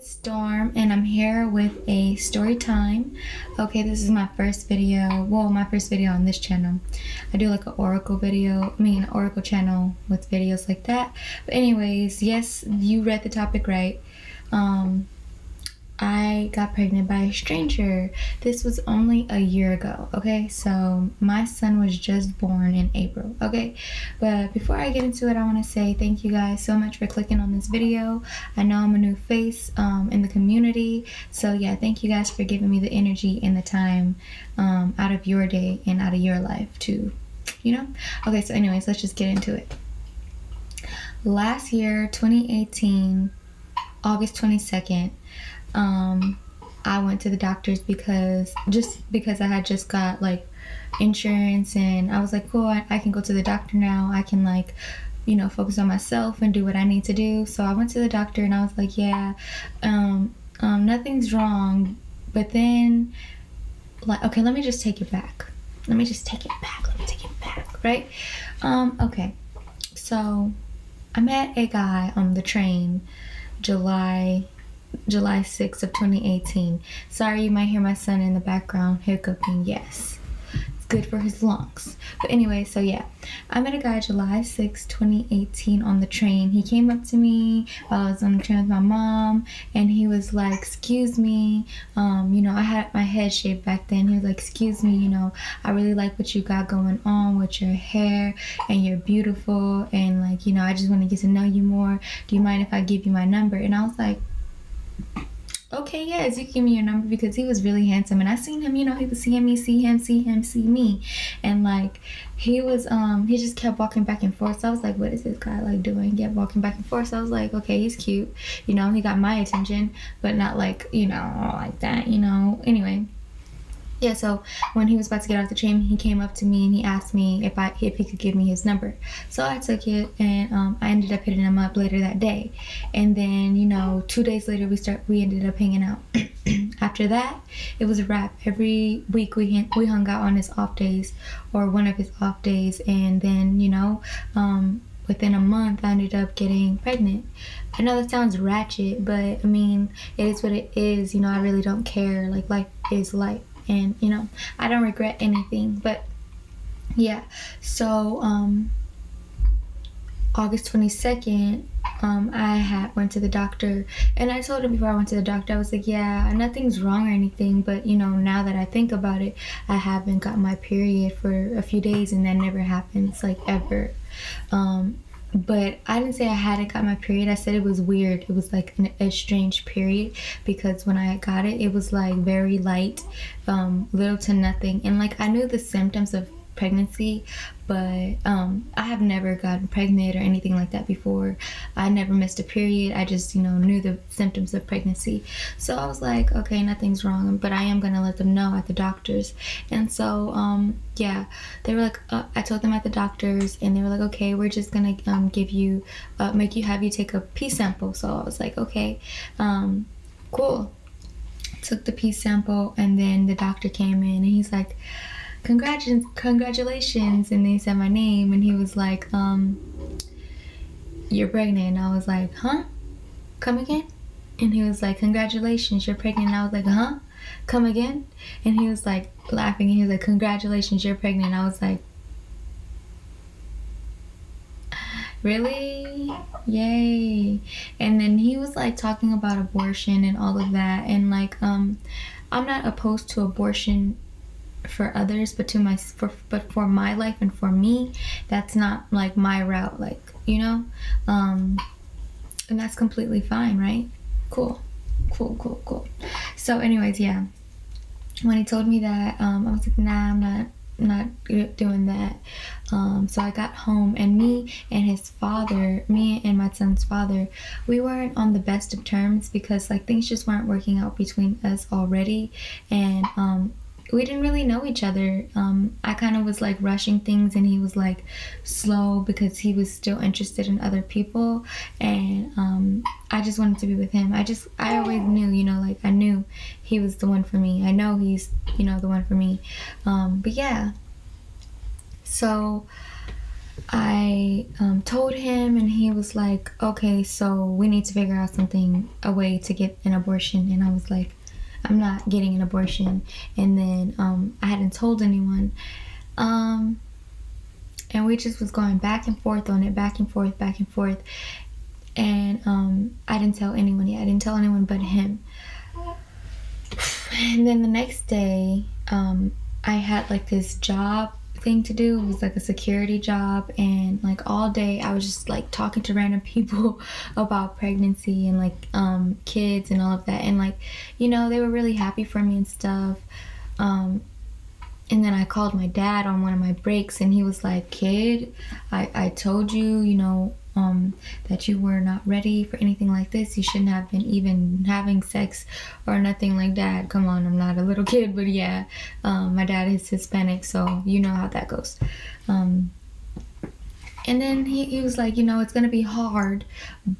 Storm, and I'm here with a story time. Okay, this is my first video. Well, my first video on this channel. I do like an oracle video, oracle channel with videos like that. But anyways, yes, you read the topic right. I got pregnant by a stranger. This was only a year ago, okay? So my son was just born in April, okay? But before I get into it, I want to say thank you guys so much for clicking on this video. I know I'm a new face in the community. So yeah, thank you guys for giving me the energy and the time out of your day and out of your life to, Okay, so anyways, let's just get into it. Last year, 2018, August 22nd, I went to the doctors because I had just got like insurance, and I was like, cool, I can go to the doctor now. I can focus on myself and do what I need to do. So I went to the doctor and I was like, yeah, nothing's wrong. But then, okay, let me take it back, right? Okay, so I met a guy on the train July 6th of 2018. Sorry, you might hear my son in the background hiccuping. Yes, it's good for his lungs. But anyway, so yeah, I met a guy July 6th, 2018 on the train. He came up to me while I was on the train with my mom, and he was like, excuse me, I had my head shaved back then. He was like, excuse me, I really like what you got going on with your hair, and you're beautiful, and I just want to get to know you more. Do you mind if I give you my number? And I was like, okay, yes, you can give me your number, because he was really handsome, and I seen him, he was seeing me, see him, see me, and he was he just kept walking back and forth. So I was like, what is this guy doing? Kept walking back and forth. So I was like, okay, he's cute, he got my attention, but not like that, anyway. Yeah, so when he was about to get off the train, he came up to me and he asked me if he could give me his number. So I took it, and I ended up hitting him up later that day. And then 2 days later we ended up hanging out. After that, it was a wrap. Every week we hung out on his off days, or one of his off days, and then within a month I ended up getting pregnant. I know that sounds ratchet, but I mean, it is what it is. I really don't care. Life is life. And I don't regret anything. But yeah, so August 22nd, I went to the doctor, and I told him before I went to the doctor, I was like, yeah, nothing's wrong or anything, but now that I think about it, I haven't got my period for a few days, and that never happens ever. But I didn't say I hadn't got my period. I said it was weird. It was a strange period, because when I got it, it was very light, little to nothing. And I knew the symptoms of pregnancy, but I have never gotten pregnant or anything like that before. I never missed a period. I just knew the symptoms of pregnancy. So I was like, okay, nothing's wrong, but I am gonna let them know at the doctors. And so yeah, they were like, I told them at the doctors, and they were like, okay, we're just gonna give you have you take a pee sample. So I was like, okay, cool. Took the pee sample, and then the doctor came in, and he's like, congratulations, and they said my name, and he was like, you're pregnant. And I was like, huh? Come again? And he was like, congratulations, you're pregnant. And I was like, huh? Come again? And he was like laughing, and he was like, congratulations, you're pregnant. And I was like, really? Yay. And then he was talking about abortion and all of that, and I'm not opposed to abortion for others, but for my life and for me, that's not my route, and that's completely fine, right? Cool. So anyways, yeah, when he told me that, I was like, nah, I'm not doing that. So I got home, and me and my son's father, we weren't on the best of terms, because things just weren't working out between us already, and we didn't really know each other. I kind of was rushing things, and he was slow, because he was still interested in other people, and I just wanted to be with him. I always knew, I knew he was the one for me. I know he's the one for me. But yeah, so I told him, and he was like, okay, so we need to figure out a way to get an abortion. And I was like, I'm not getting an abortion. And then I hadn't told anyone. Um, and we just was going back and forth on it, back and forth, back and forth. And I didn't tell anyone yet. I didn't tell anyone but him. And then the next day, I had like this job thing to do. It was like a security job, and like all day I was just like talking to random people about pregnancy and like kids and all of that. And like, you know, they were really happy for me and stuff. And then I called my dad on one of my breaks, and he was like, kid, I told you, you know, that you were not ready for anything like this. You shouldn't have been even having sex or nothing like that. Come on, I'm not a little kid, but yeah, my dad is Hispanic, so you know how that goes. And then he was like, you know, it's gonna be hard,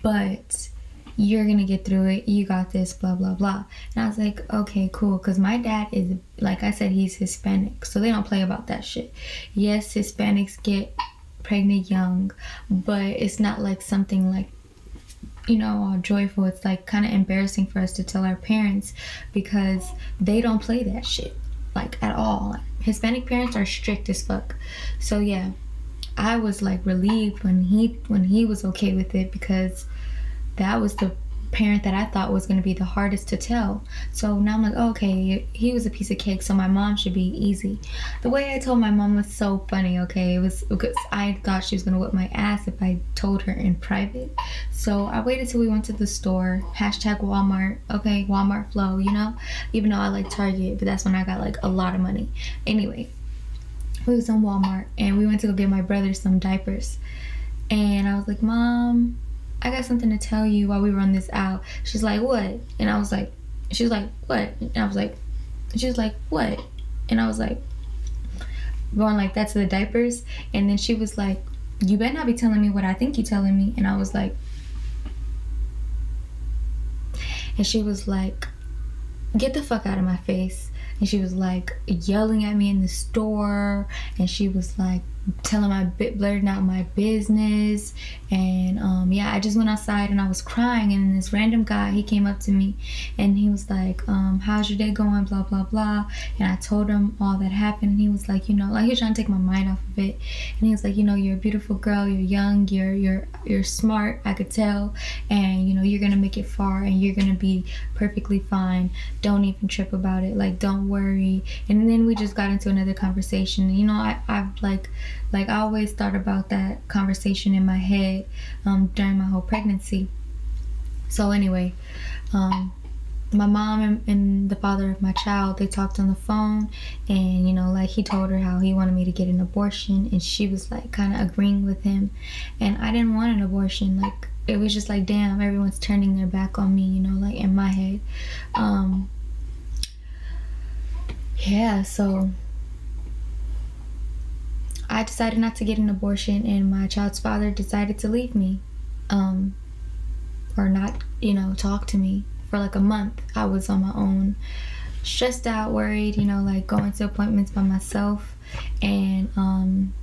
but you're gonna get through it. You got this, blah blah blah. And I was like, okay, cool, because my dad is, like I said, he's Hispanic, so they don't play about that shit. Yes, Hispanics get pregnant young, but it's not like something like, you know, all joyful. It's like kind of embarrassing for us to tell our parents, because they don't play that shit like at all. Like, Hispanic parents are strict as fuck. So yeah, I was like relieved when he was okay with it, because that was the parent that I thought was going to be the hardest to tell. So now I'm like, oh, okay, he was a piece of cake, so my mom should be easy. The way I told my mom was so funny, okay? It was because I thought she was going to whip my ass if I told her in private. So I waited till we went to the store, hashtag Walmart, okay, Walmart flow, you know? Even though I like Target, but that's when I got like a lot of money. Anyway, we was in Walmart, and we went to go get my brother some diapers. And I was like, Mom, I got something to tell you while we were on this aisle. She's like, what? And I was like, she was like, what? And I was like, she was like, what? And I was like, going like that to the diapers. And then she was like, you better not be telling me what I think you're telling me. And I was like, and she was like, get the fuck out of my face. And she was like yelling at me in the store, and she was like blurting out my business. And yeah, I just went outside and I was crying, and this random guy, he came up to me and he was like, how's your day going, blah blah blah. And I told him all that happened, and he was like, you know, like he was trying to take my mind off of it. And he was like, you know, you're a beautiful girl, you're young, you're smart, I could tell, and you know, you're gonna make it far, and you're gonna be perfectly fine. Don't even trip about it, like don't worry. And then we just got into another conversation. You know, I've like I always thought about that conversation in my head during my whole pregnancy. So anyway, my mom and the father of my child, they talked on the phone, and you know, like he told her how he wanted me to get an abortion, and she was like kind of agreeing with him. And I didn't want an abortion. Like, it was just like, damn, everyone's turning their back on me, you know, like in my head. Yeah, so I decided not to get an abortion, and my child's father decided to leave me, or not, you know, talk to me for like a month. I was on my own, stressed out, worried, you know, like going to appointments by myself. And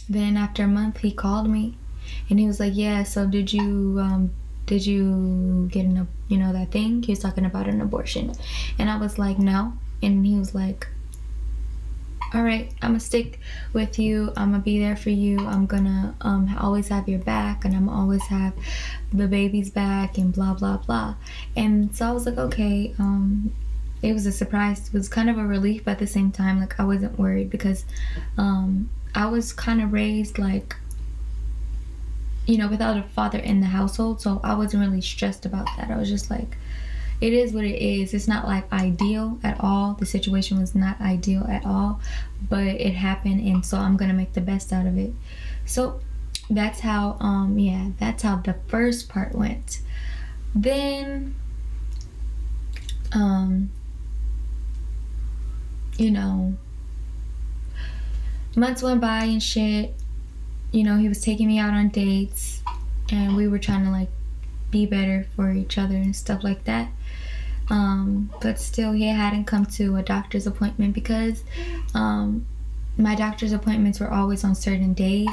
then after a month, he called me, and he was like, yeah, so did you get you know, that thing? He was talking about an abortion. And I was like, no. And he was like, all right, I'm gonna stick with you, I'm gonna be there for you, I'm gonna always have your back, and I'm always have the baby's back, and blah blah blah. And so I was like, okay. It was a surprise. It was kind of a relief, but at the same time, like, I wasn't worried, because I was kind of raised like, you know, without a father in the household, so I wasn't really stressed about that. I was just like, it is what it is. It's not like ideal at all. The situation was not ideal at all, but it happened, and so I'm gonna make the best out of it. So that's how yeah, that's how the first part went. Then you know, months went by and shit. You know, he was taking me out on dates, and we were trying to like be better for each other and stuff like that. But still, he hadn't come to a doctor's appointment, because my doctor's appointments were always on certain days,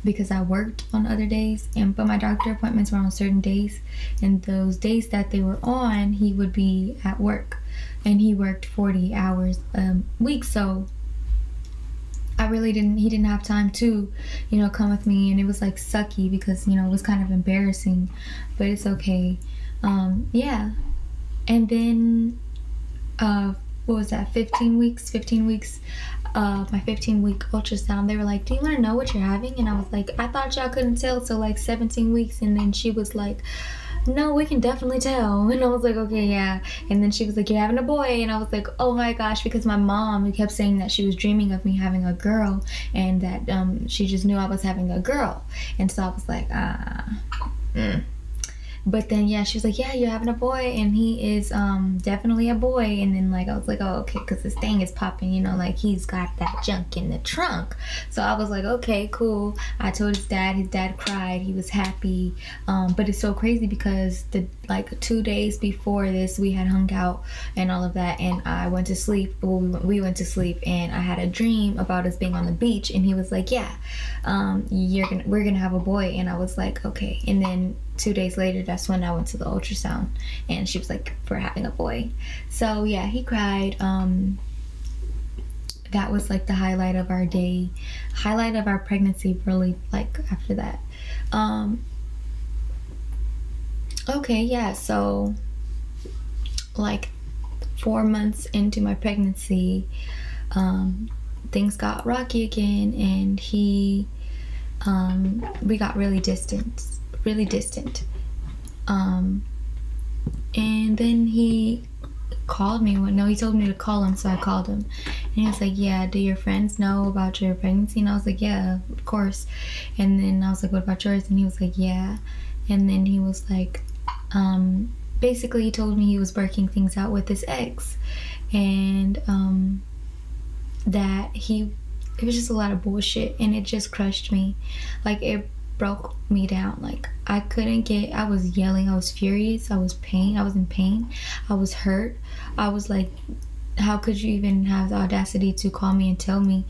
because I worked on other days, but my doctor appointments were on certain days, and those days that they were on, he would be at work, and he worked 40 hours a week, so he didn't have time to, come with me, and it was like sucky because, it was kind of embarrassing, but it's okay. Yeah. And then, what was that, 15 weeks, my 15-week ultrasound, they were like, do you want to know what you're having? And I was like, I thought y'all couldn't tell till like 17 weeks. And then she was like, no, we can definitely tell. And I was like, okay, yeah. And then she was like, you're having a boy. And I was like, oh my gosh, because my mom kept saying that she was dreaming of me having a girl, and that she just knew I was having a girl. And so I was like, But then, yeah, she was like, yeah, you're having a boy, and he is definitely a boy. And then, like, I was like, oh, okay, because this thing is popping, like, he's got that junk in the trunk. So I was like, okay, cool. I told his dad cried, he was happy. But it's so crazy because 2 days before this, we had hung out and all of that, and I went to sleep. Well, we went to sleep, and I had a dream about us being on the beach, and he was like, yeah, we're gonna have a boy. And I was like, okay. And then 2 days later, that's when I went to the ultrasound, and she was like, we're having a boy. So yeah, he cried. That was like the highlight of our day, highlight of our pregnancy, really, like after that. Okay, yeah, so like 4 months into my pregnancy, things got rocky again, and we got really distant. And then he called me. He told me to call him, so I called him, and he was like, yeah, do your friends know about your pregnancy? And I was like, yeah, of course. And then I was like, what about yours? And he was like, yeah. And then he was like, basically he told me he was working things out with his ex, and that it was just a lot of bullshit, and it just crushed me. Like, it broke me down. Like, I was yelling, I was furious, I was in pain, I was hurt. I was like, how could you even have the audacity to call me and tell me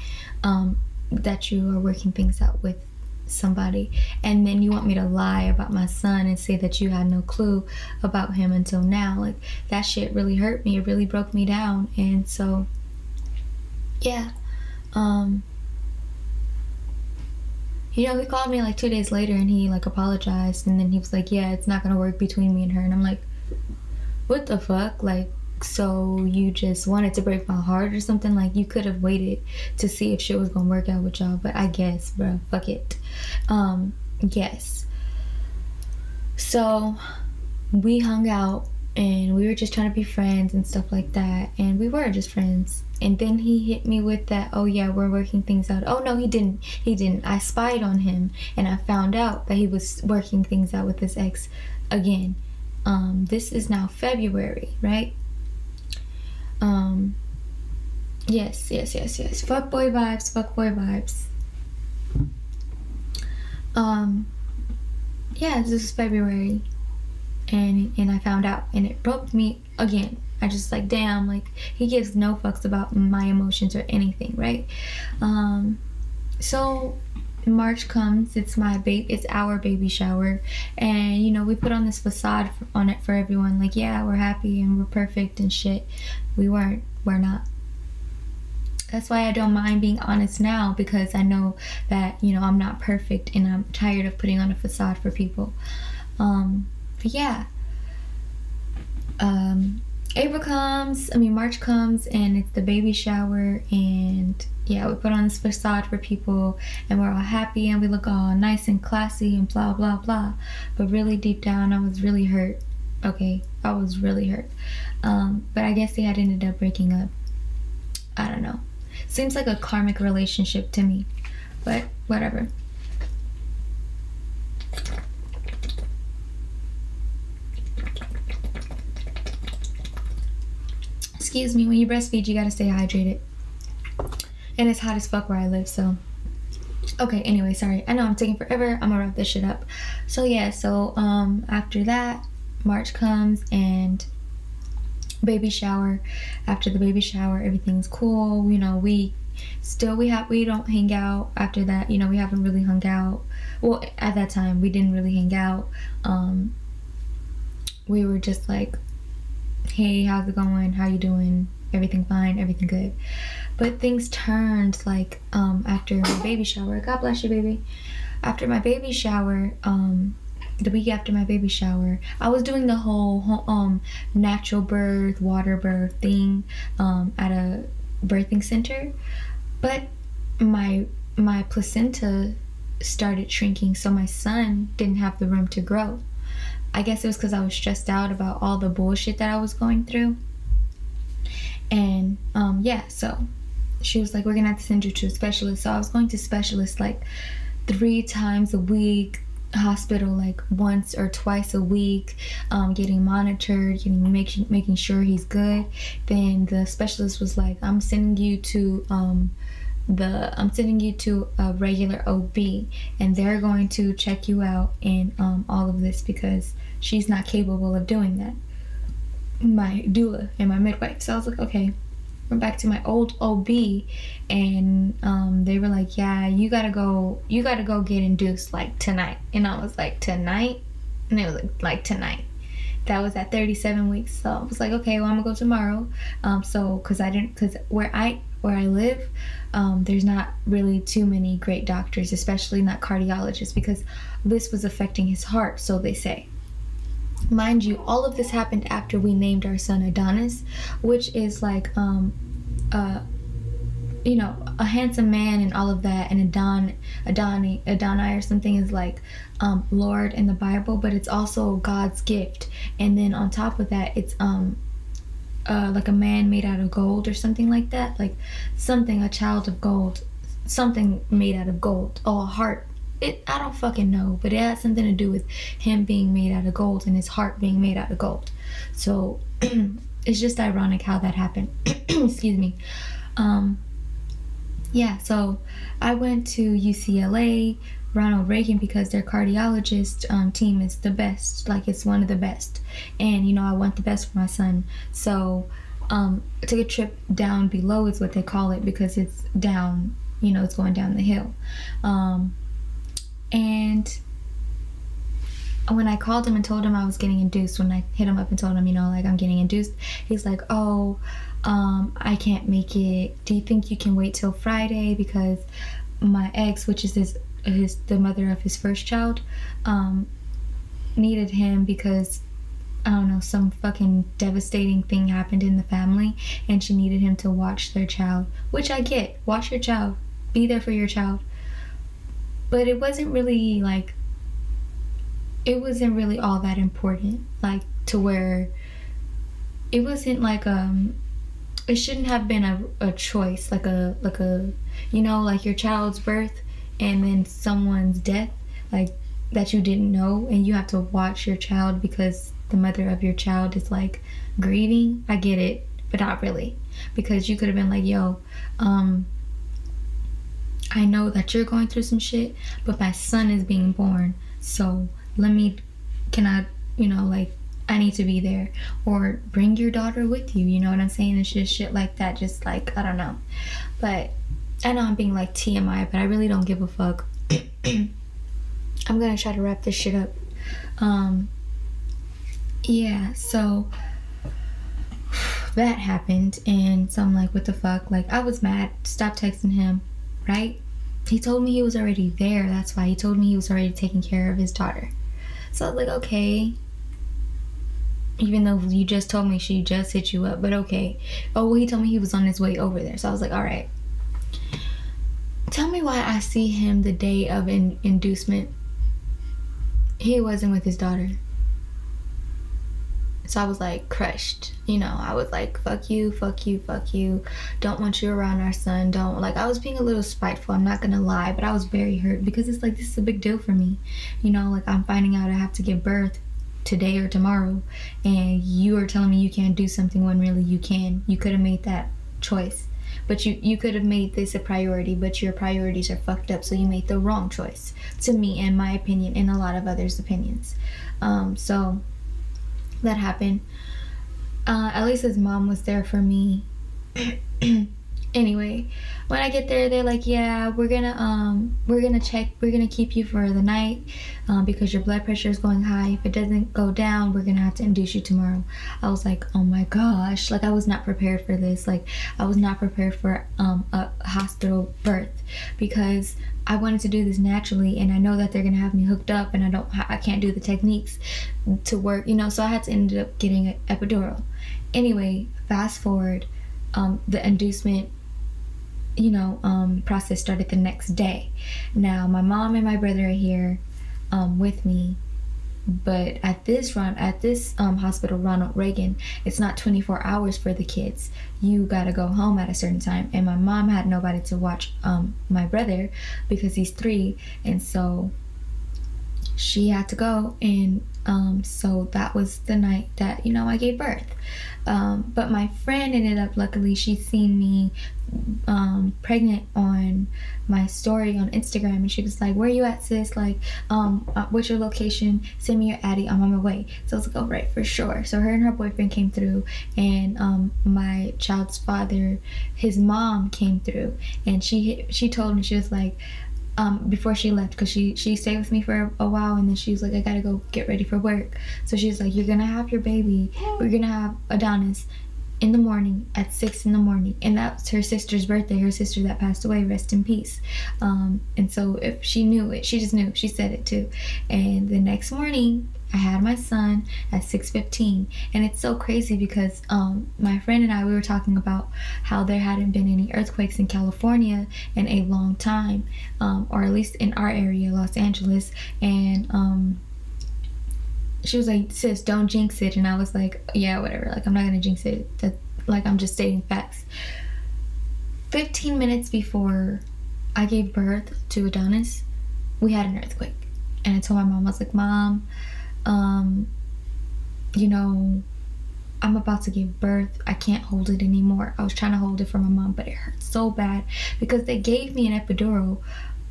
that you are working things out with somebody, and then you want me to lie about my son and say that you had no clue about him until now? Like, that shit really hurt me. It really broke me down. And so yeah, he called me like 2 days later, and he like apologized, and then he was like, yeah, it's not gonna work between me and her. And I'm like, what the fuck? Like, so you just wanted to break my heart or something? Like, you could have waited to see if shit was gonna work out with y'all. But I guess, bro, fuck it. Yes. So we hung out, and we were just trying to be friends and stuff like that, and we were just friends. And then he hit me with that, oh yeah, we're working things out. Oh no, he didn't. I spied on him, and I found out that he was working things out with his ex again. This is now February, right? Yes. Fuckboy vibes. Yeah, this is February, and I found out, and it broke me again. I just like, damn, like, he gives no fucks about my emotions or anything, right? So March comes, it's our baby shower, and we put on this facade on it for everyone, like, yeah, we're happy and we're perfect and shit. We're not. That's why I don't mind being honest now, because I know that I'm not perfect, and I'm tired of putting on a facade for people. But yeah, March comes, and it's the baby shower, and yeah, we put on this facade for people, and we're all happy, and we look all nice and classy and blah blah blah. But really deep down, I was really hurt. Okay, I was really hurt. But I guess they had ended up breaking up. I don't know. Seems like a karmic relationship to me, but whatever. Excuse me, when you breastfeed, you gotta stay hydrated. And it's hot as fuck where I live, so. Okay, anyway, sorry. I know I'm taking forever. I'm gonna wrap this shit up. So yeah, after that, March comes, and baby shower. After the baby shower, everything's cool. We Still, we don't hang out after that. You know, we haven't really hung out. Well, at that time, we didn't really hang out. We were just like, hey, how's it going? How you doing? Everything fine? Everything good? But things turned like after my baby shower. God bless you, baby. After my baby shower, the week after my baby shower, I was doing the whole natural birth, water birth thing at a birthing center, but my placenta started shrinking, so my son didn't have the room to grow. I guess it was because I was stressed out about all the bullshit that I was going through. And yeah, so she was like, we're gonna have to send you to a specialist. So I was going to specialists like 3 times a week, hospital like once or twice a week, getting monitored, making sure he's good. Then the specialist was like, I'm sending you to a regular OB, and they're going to check you out and all of this, because she's not capable of doing that, my doula and my midwife. So I was like, okay. Went back to my old OB, and they were like, yeah, you gotta go get induced like tonight. And I was like, tonight? And it was like tonight. That was at 37 weeks. So I was like, okay, well, I'm gonna go tomorrow. So because where I live, there's not really too many great doctors, especially not cardiologists, because this was affecting his heart, so they say. Mind you, all of this happened after we named our son Adonis, which is like a handsome man and all of that, and Adonai or something is like Lord in the Bible, but it's also God's gift. And then on top of that, it's like a man made out of gold or something like that, like a child of gold, something made out of gold. Oh, a heart. I don't fucking know, but it had something to do with him being made out of gold and his heart being made out of gold. So it's just ironic how that happened. Excuse me. Yeah, so I went to UCLA, Ronald Reagan, because their cardiologist team is the best. Like, it's one of the best. And, I want the best for my son. So I took a trip down below is what they call it, because it's down, it's going down the hill. And when I called him and told him I was getting induced, when I hit him up and told him, like, I'm getting induced, he's like, oh, I can't make it. Do you think you can wait till Friday? Because my ex, which is the mother of his first child, needed him because, I don't know, some fucking devastating thing happened in the family, and she needed him to watch their child, which I get. Watch your child. Be there for your child. But it wasn't really all that important, like, to where it wasn't like it shouldn't have been a choice, like your child's birth and then someone's death, like, that you didn't know, and you have to watch your child because the mother of your child is like grieving. I get it, but not really, because you could have been like, yo, I know that you're going through some shit, but my son is being born, so I need to be there. Or bring your daughter with you, you know what I'm saying? It's just shit like that, just like, I don't know. But I know I'm being like TMI, but I really don't give a fuck. I'm gonna try to wrap this shit up. Yeah, so that happened, and so I'm like, what the fuck? Like, I was mad. Stop texting him, right? He told me he was already there. That's why he told me he was already taking care of his daughter. So I was like, okay. Even though you just told me she just hit you up, but okay. Oh, well, he told me he was on his way over there. So I was like, all right. Tell me why I see him the day of inducement. He wasn't with his daughter. So I was like crushed, I was like, fuck you, don't want you around our son, don't, like, I was being a little spiteful, I'm not gonna lie, but I was very hurt, because it's like, this is a big deal for me, like, I'm finding out I have to give birth today or tomorrow, and you are telling me you can't do something when really you can. You could have made that choice, but you could have made this a priority, but your priorities are fucked up, so you made the wrong choice, to me, in my opinion, and a lot of others' opinions. So that happened. At least his mom was there for me. Anyway, when I get there, they're like, yeah, we're gonna check, we're gonna keep you for the night, because your blood pressure is going high. If it doesn't go down, we're gonna have to induce you tomorrow. I was like, oh my gosh, like I was not prepared for this. Like I was not prepared for a hospital birth, because I wanted to do this naturally, and I know that they're gonna have me hooked up, and I can't do the techniques to work, so I had to end up getting an epidural. Anyway, fast forward, the inducement process started the next day. Now my mom and my brother are here with me, but at this hospital, Ronald Reagan, it's not 24 hours for the kids. You gotta go home at a certain time, and my mom had nobody to watch my brother because he's 3, and so she had to go. And so that was the night that I gave birth. But my friend ended up, luckily, she's seen me pregnant on my story on Instagram, and she was like, where you at, sis? Like, what's your location? Send me your addy, I'm on my way. So I was like, oh, right, for sure. So her and her boyfriend came through, and my child's father, his mom came through, and she told me, she was like, before she left, because she stayed with me for a while, and then she was like, I gotta go get ready for work. So she's like, you're gonna have your baby, we're gonna have Adonis in the morning at 6 in the morning, and that's her sister's birthday, her sister that passed away, rest in peace. And so if she knew it, she just knew, she said it too. And the next morning I had my son at 6:15, and it's so crazy because my friend and I, we were talking about how there hadn't been any earthquakes in California in a long time, or at least in our area, Los Angeles. And she was like, sis, don't jinx it. And I was like, yeah, whatever, like I'm not gonna jinx it, like I'm just stating facts. 15 minutes before I gave birth to Adonis, we had an earthquake, and I told my mom, I was like, Mom, I'm about to give birth, I can't hold it anymore. I was trying to hold it for my mom, but it hurt so bad because they gave me an epidural,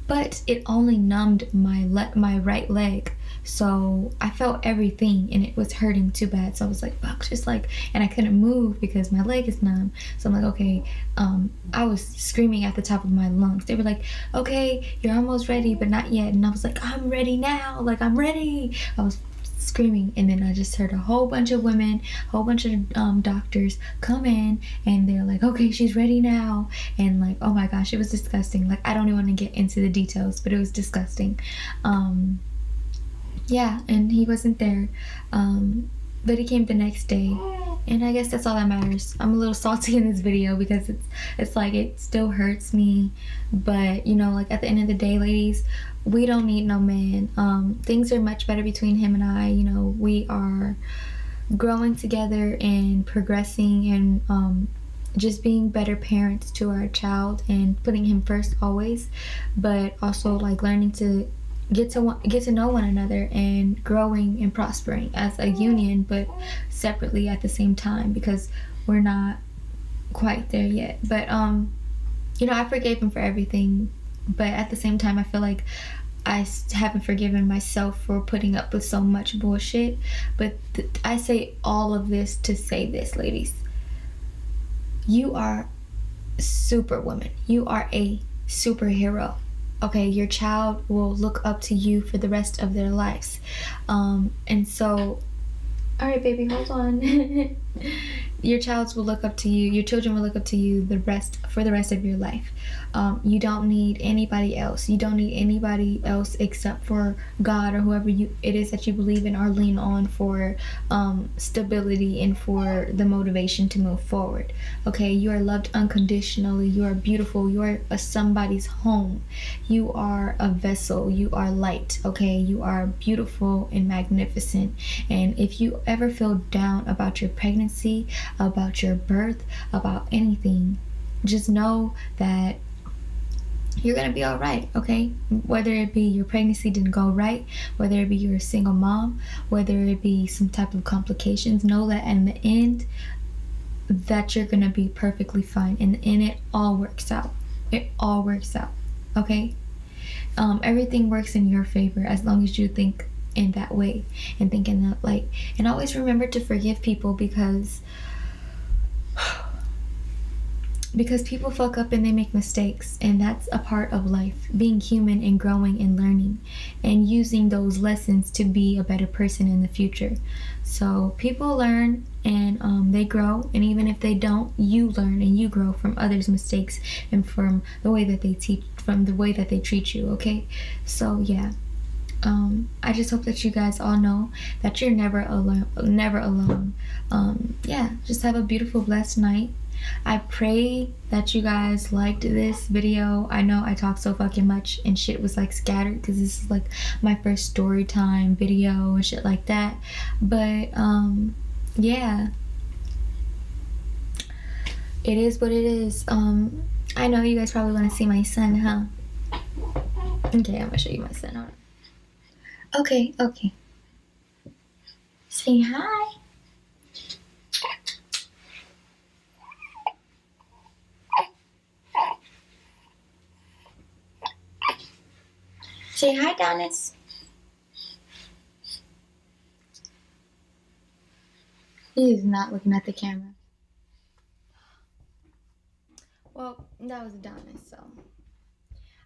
but it only numbed my right leg. So I felt everything, and it was hurting too bad. So I was like, fuck, just like, and I couldn't move because my leg is numb. So I'm like, okay, I was screaming at the top of my lungs. They were like, okay, you're almost ready, but not yet. And I was like, I'm ready now, like I'm ready. I was screaming, and then I just heard a whole bunch of women, whole bunch of doctors come in, and they're like, okay, she's ready now. And like, oh my gosh, it was disgusting. Like, I don't even want to get into the details, but it was disgusting. Yeah, and he wasn't there, but he came the next day, and I guess that's all that matters. I'm a little salty in this video because it's like it still hurts me, but like at the end of the day, ladies, we don't need no man. Things are much better between him and I. We are growing together and progressing, and just being better parents to our child and putting him first always, but also like learning to get to know one another and growing and prospering as a union, but separately at the same time, because we're not quite there yet. But I forgave him for everything, but at the same time I feel like I haven't forgiven myself for putting up with so much bullshit. But I say all of this to say this, ladies, you are superwoman, you are a superhero. Okay, your child will look up to you for the rest of their lives. And so, all right, baby, hold on. Your children will look up to you for the rest of your life. You don't need anybody else. You don't need anybody else except for God or whoever it is that you believe in or lean on for stability and for the motivation to move forward. Okay, you are loved unconditionally. You are beautiful. You are somebody's home. You are a vessel. You are light. Okay, you are beautiful and magnificent. And if you ever feel down about your pregnancy, about your birth, about anything, just know that you're gonna be all right. Okay, whether it be your pregnancy didn't go right, whether it be you're a single mom, whether it be some type of complications, know that in the end that you're gonna be perfectly fine, and it all works out. It all works out. Okay, everything works in your favor as long as you think in that way and think in that light. And always remember to forgive people, because because people fuck up and they make mistakes, and that's a part of life, being human and growing and learning and using those lessons to be a better person in the future. So people learn and they grow, and even if they don't, you learn and you grow from others' mistakes and from the way that they teach, from the way that they treat you. Okay, so yeah, I just hope that you guys all know that you're never alone, never alone. Yeah, just have a beautiful, blessed night. I pray that you guys liked this video. I know I talked so fucking much and shit was like scattered because this is like my first story time video and shit like that. But yeah, it is what it is. I know you guys probably want to see my son, huh? Okay, I'm gonna show you my son. Hold on. Okay, okay. Say hi. Say hi, Donis. He is not looking at the camera. Well, that was Adonis, so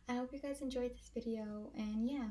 I hope you guys enjoyed this video, and yeah,